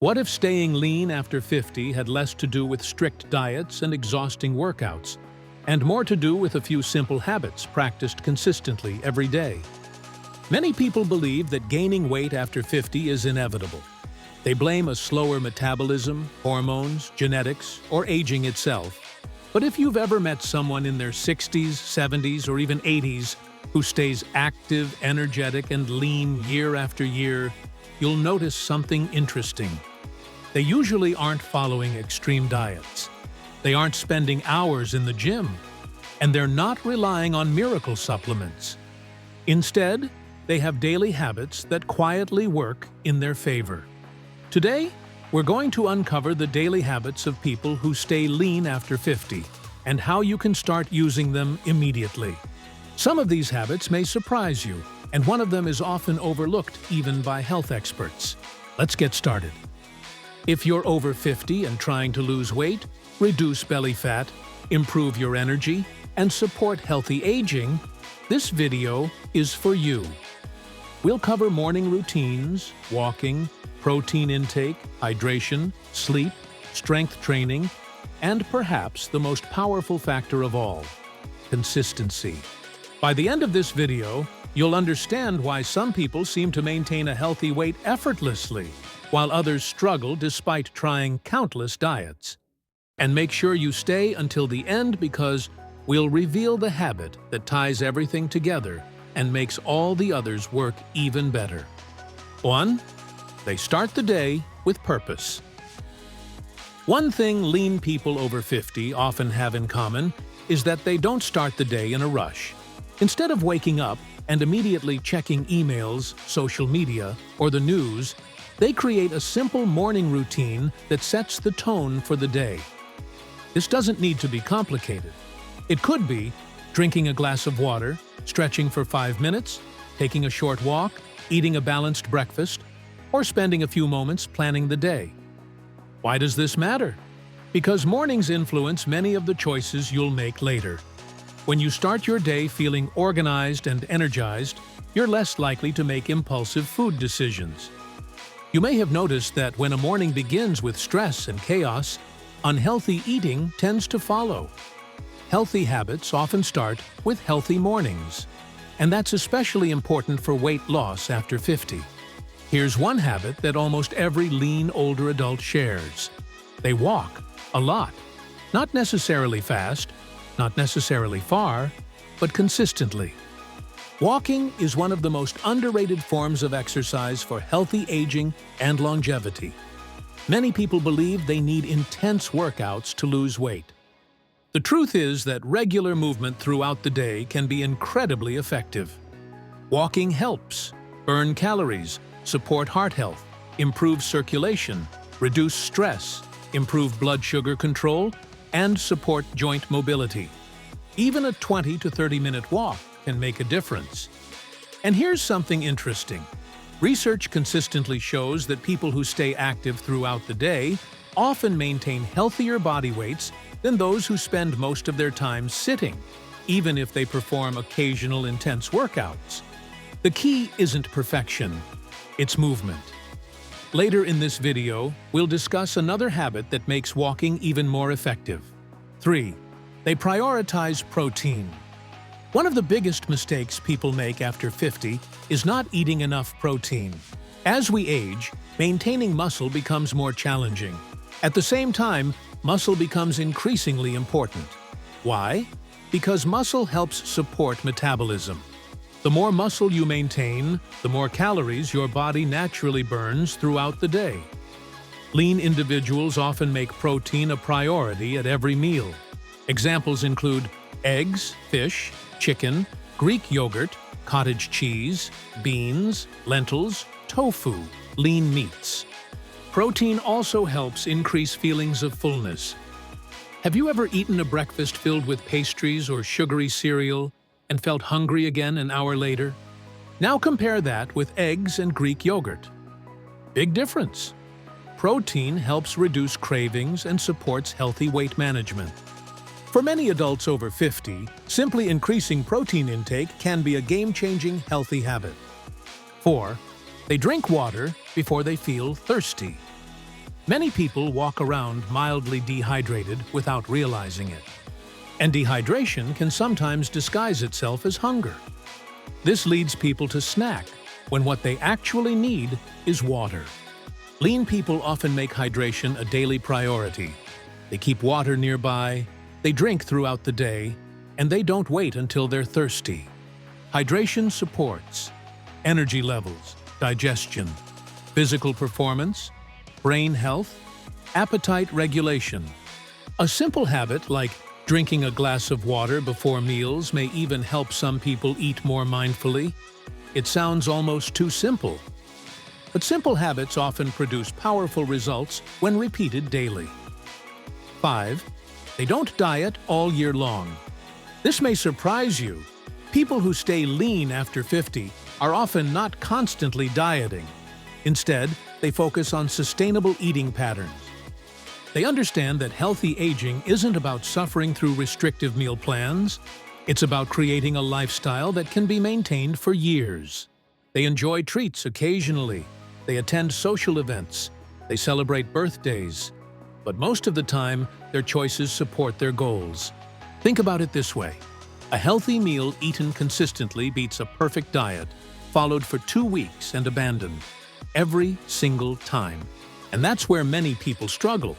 What if staying lean after 50 had less to do with strict diets and exhausting workouts, and more to do with a few simple habits practiced consistently every day? Many people believe that gaining weight after 50 is inevitable. They blame a slower metabolism, hormones, genetics, or aging itself. But if you've ever met someone in their 60s, 70s, or even 80s who stays active, energetic, and lean year after year, you'll notice something interesting. They usually aren't following extreme diets. They aren't spending hours in the gym. And they're not relying on miracle supplements. Instead, they have daily habits that quietly work in their favor. Today, we're going to uncover the daily habits of people who stay lean after 50 and how you can start using them immediately. Some of these habits may surprise you, and one of them is often overlooked even by health experts. Let's get started. If you're over 50 and trying to lose weight, reduce belly fat, improve your energy, and support healthy aging, this video is for you. We'll cover morning routines, walking, protein intake, hydration, sleep, strength training, and perhaps the most powerful factor of all, consistency. By the end of this video, you'll understand why some people seem to maintain a healthy weight effortlessly, while others struggle despite trying countless diets. And make sure you stay until the end because we'll reveal the habit that ties everything together and makes all the others work even better. 1. They start the day with purpose. One thing lean people over 50 often have in common is that they don't start the day in a rush. Instead of waking up and immediately checking emails, social media, or the news, they create a simple morning routine that sets the tone for the day. This doesn't need to be complicated. It could be drinking a glass of water, stretching for 5 minutes, taking a short walk, eating a balanced breakfast, or spending a few moments planning the day. Why does this matter? Because mornings influence many of the choices you'll make later. When you start your day feeling organized and energized, you're less likely to make impulsive food decisions. You may have noticed that when a morning begins with stress and chaos, unhealthy eating tends to follow. Healthy habits often start with healthy mornings, and that's especially important for weight loss after 50. Here's one habit that almost every lean older adult shares. They walk a lot. Not necessarily fast, not necessarily far, but consistently. Walking is one of the most underrated forms of exercise for healthy aging and longevity. Many people believe they need intense workouts to lose weight. The truth is that regular movement throughout the day can be incredibly effective. Walking helps burn calories, support heart health, improve circulation, reduce stress, improve blood sugar control, and support joint mobility. Even a 20 to 30-minute walk can make a difference. And here's something interesting. Research consistently shows that people who stay active throughout the day often maintain healthier body weights than those who spend most of their time sitting, even if they perform occasional intense workouts. The key isn't perfection, it's movement. Later in this video, we'll discuss another habit that makes walking even more effective. 3. They prioritize protein. One of the biggest mistakes people make after 50 is not eating enough protein. As we age, maintaining muscle becomes more challenging. At the same time, muscle becomes increasingly important. Why? Because muscle helps support metabolism. The more muscle you maintain, the more calories your body naturally burns throughout the day. Lean individuals often make protein a priority at every meal. Examples include eggs, fish, chicken, Greek yogurt, cottage cheese, beans, lentils, tofu, lean meats. Protein also helps increase feelings of fullness. Have you ever eaten a breakfast filled with pastries or sugary cereal and felt hungry again an hour later? Now compare that with eggs and Greek yogurt. Big difference. Protein helps reduce cravings and supports healthy weight management. For many adults over 50, simply increasing protein intake can be a game-changing healthy habit. 4. They drink water before they feel thirsty. Many people walk around mildly dehydrated without realizing it. And dehydration can sometimes disguise itself as hunger. This leads people to snack when what they actually need is water. Lean people often make hydration a daily priority. They keep water nearby, they drink throughout the day, and they don't wait until they're thirsty. Hydration supports energy levels, digestion, physical performance, brain health, appetite regulation. A simple habit like drinking a glass of water before meals may even help some people eat more mindfully. It sounds almost too simple. But simple habits often produce powerful results when repeated daily. 5. They don't diet all year long. This may surprise you. People who stay lean after 50 are often not constantly dieting. Instead, they focus on sustainable eating patterns. They understand that healthy aging isn't about suffering through restrictive meal plans. It's about creating a lifestyle that can be maintained for years. They enjoy treats occasionally. They attend social events. They celebrate birthdays. But most of the time, their choices support their goals. Think about it this way. A healthy meal eaten consistently beats a perfect diet, followed for 2 weeks and abandoned. Every single time. And that's where many people struggle.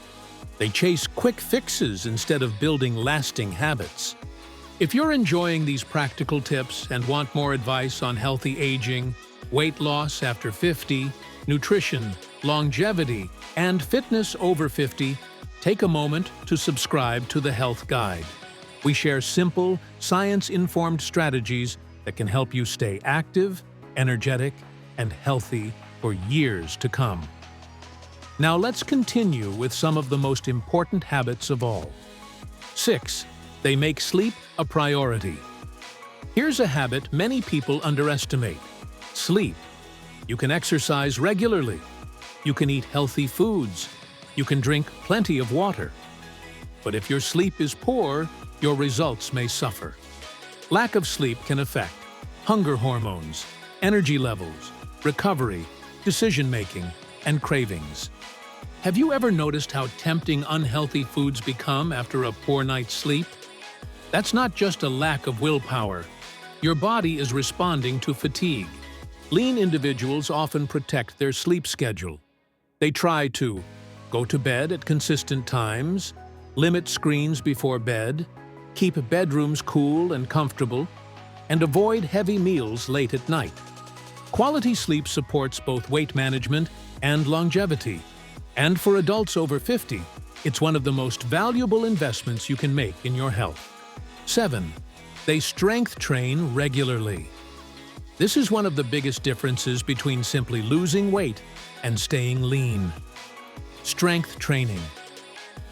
They chase quick fixes instead of building lasting habits. If you're enjoying these practical tips and want more advice on healthy aging, weight loss after 50, nutrition, longevity, and fitness over 50, take a moment to subscribe to the Health Guide. We share simple, science-informed strategies that can help you stay active, energetic, and healthy for years to come. Now let's continue with some of the most important habits of all. 6. They make sleep a priority. Here's a habit many people underestimate. Sleep. You can exercise regularly. You can eat healthy foods. You can drink plenty of water. But if your sleep is poor, your results may suffer. Lack of sleep can affect hunger hormones, energy levels, recovery, decision-making, and cravings. Have you ever noticed how tempting unhealthy foods become after a poor night's sleep? That's not just a lack of willpower. Your body is responding to fatigue. Lean individuals often protect their sleep schedule. They try to go to bed at consistent times, limit screens before bed, keep bedrooms cool and comfortable, and avoid heavy meals late at night. Quality sleep supports both weight management and longevity. And for adults over 50, it's one of the most valuable investments you can make in your health. 7. They strength train regularly. This is one of the biggest differences between simply losing weight and staying lean. Strength training.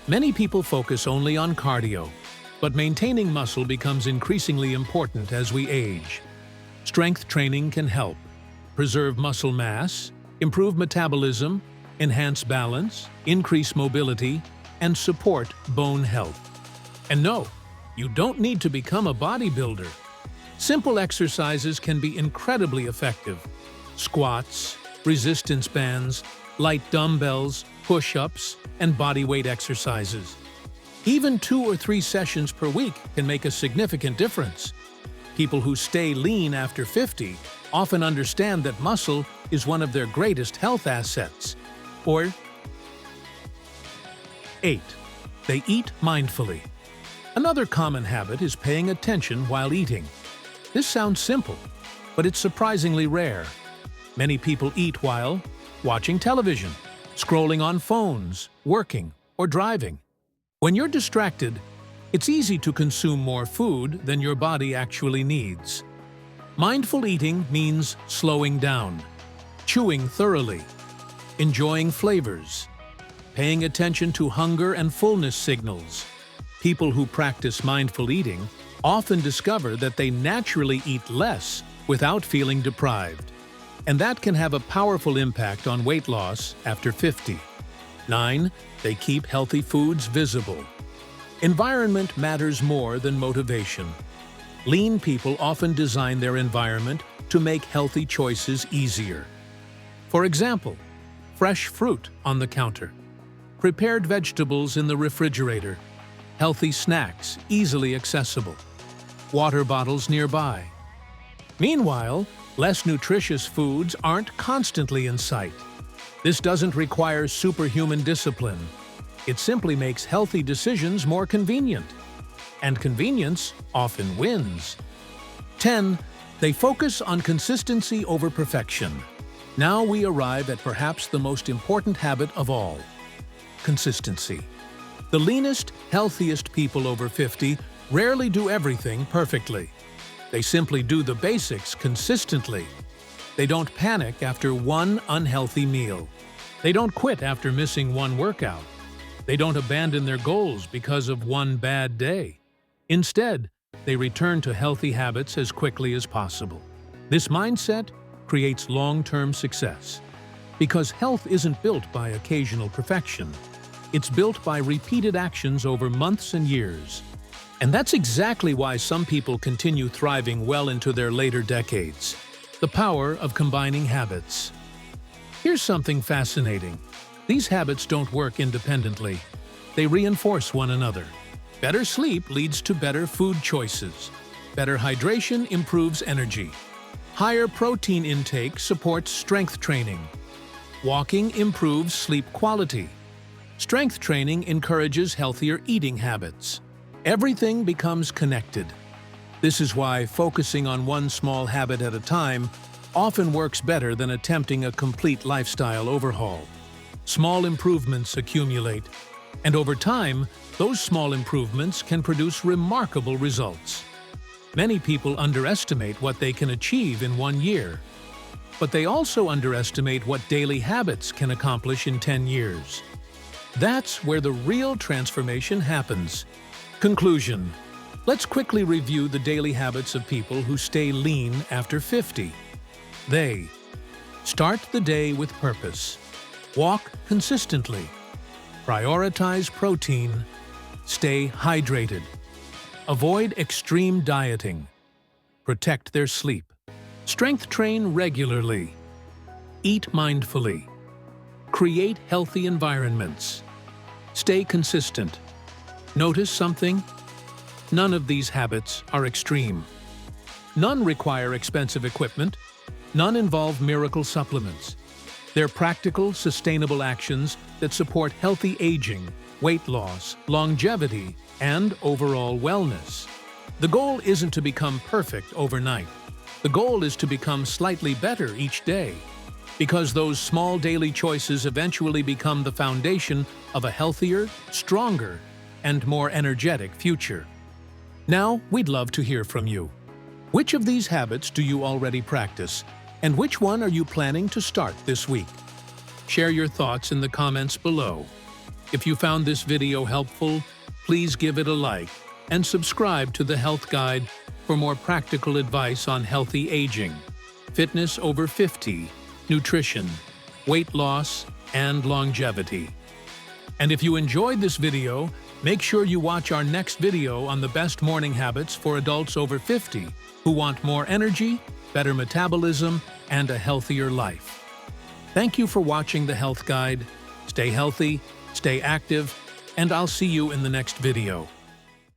Many people focus only on cardio, but maintaining muscle becomes increasingly important as we age. Strength training can help preserve muscle mass, improve metabolism, enhance balance, increase mobility, and support bone health. And no, you don't need to become a bodybuilder. Simple exercises can be incredibly effective. Squats, resistance bands, light dumbbells, push-ups, and bodyweight exercises. Even 2 or 3 sessions per week can make a significant difference. People who stay lean after 50 often understand that muscle is one of their greatest health assets. Or 8. They eat mindfully. Another common habit is paying attention while eating. This sounds simple, but it's surprisingly rare. Many people eat while watching television, scrolling on phones, working, or driving. When you're distracted, it's easy to consume more food than your body actually needs. Mindful eating means slowing down, chewing thoroughly, enjoying flavors, paying attention to hunger and fullness signals. People who practice mindful eating often discover that they naturally eat less without feeling deprived. And that can have a powerful impact on weight loss after 50. 9. They keep healthy foods visible. Environment matters more than motivation. Lean people often design their environment to make healthy choices easier. For example, fresh fruit on the counter, prepared vegetables in the refrigerator, healthy snacks easily accessible, water bottles nearby. Meanwhile, less nutritious foods aren't constantly in sight. This doesn't require superhuman discipline. It simply makes healthy decisions more convenient. And convenience often wins. 10. They focus on consistency over perfection. Now we arrive at perhaps the most important habit of all: consistency. The leanest, healthiest people over 50 rarely do everything perfectly. They simply do the basics consistently. They don't panic after one unhealthy meal. They don't quit after missing one workout. They don't abandon their goals because of one bad day. Instead, they return to healthy habits as quickly as possible. This mindset creates long-term success, because health isn't built by occasional perfection. It's built by repeated actions over months and years. And that's exactly why some people continue thriving well into their later decades. The power of combining habits. Here's something fascinating. These habits don't work independently. They reinforce one another. Better sleep leads to better food choices. Better hydration improves energy. Higher protein intake supports strength training. Walking improves sleep quality. Strength training encourages healthier eating habits. Everything becomes connected. This is why focusing on one small habit at a time often works better than attempting a complete lifestyle overhaul. Small improvements accumulate, and over time, those small improvements can produce remarkable results. Many people underestimate what they can achieve in 1 year, but they also underestimate what daily habits can accomplish in 10 years. That's where the real transformation happens. Conclusion. Let's quickly review the daily habits of people who stay lean after 50. They start the day with purpose. Walk consistently. Prioritize protein. Stay hydrated. Avoid extreme dieting. Protect their sleep. Strength train regularly. Eat mindfully. Create healthy environments. Stay consistent. Notice something? None of these habits are extreme. None require expensive equipment. None involve miracle supplements. They're practical, sustainable actions that support healthy aging, weight loss, longevity, and overall wellness. The goal isn't to become perfect overnight. The goal is to become slightly better each day, because those small daily choices eventually become the foundation of a healthier, stronger, and more energetic future. Now, we'd love to hear from you. Which of these habits do you already practice, and which one are you planning to start this week? Share your thoughts in the comments below. If you found this video helpful, please give it a like and subscribe to the Health Guide for more practical advice on healthy aging, fitness over 50, nutrition, weight loss, and longevity. And if you enjoyed this video, make sure you watch our next video on the best morning habits for adults over 50 who want more energy, better metabolism, and a healthier life. Thank you for watching the Health Guide. Stay healthy, stay active, and I'll see you in the next video.